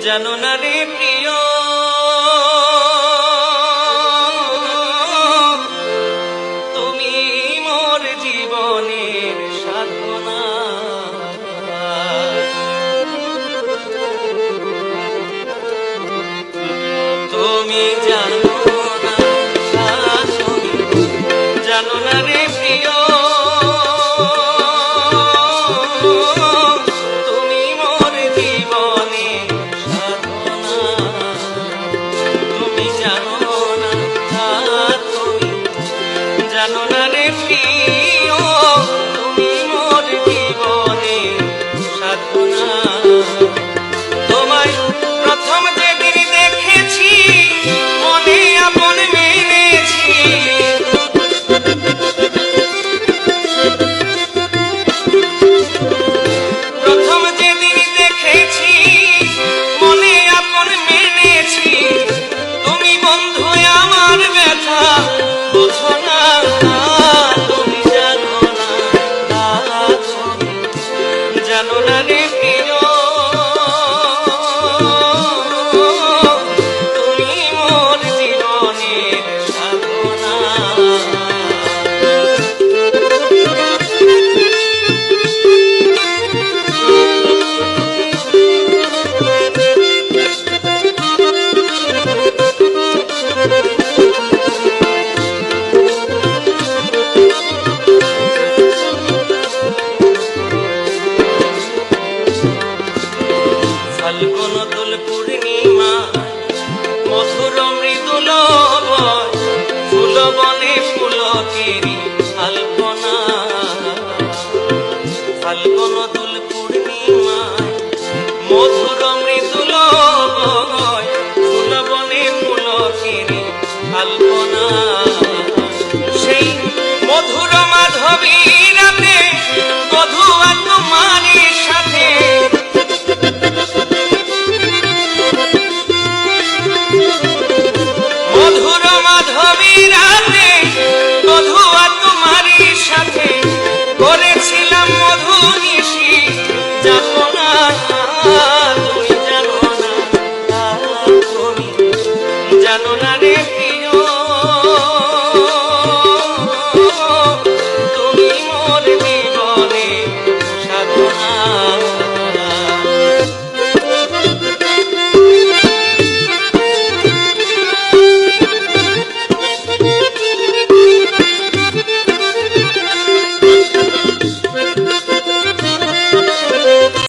জানো না রে প্রিয় তুমি মোর জীবনের সাধনা তুমি জানো না জানো না রে প্রিয় জানো না রে প্রিয় তুমি মোর জীবনে সাধনা তোমায় প্রথম যেদিন দেখেছি মনে আপন মেনেছি প্রথম যেদিন দেখেছি মনে আপন মেনেছি তুমি বন্ধু আমার ব্যথা বুঝো না তুমি জানো না রে প্রিয় তুমি মোর জীবনের সাধনা ফাল্গুন দোল পূর্ণিমা মধুর মৃদুল ফুল বনে ফুলকেরি আলপনা ফাল্গুন দোল পূর্ণিমা মধুর মৃদুল ফুল বনে ফুলকেরি আলপনা সেই মধুর মাধবী রাতে মধুয়া তোমার সাথে মধুর মাধবী রাতে মধুয়া তোমারই সাথে করেছিলাম মধু নিশি যাপনা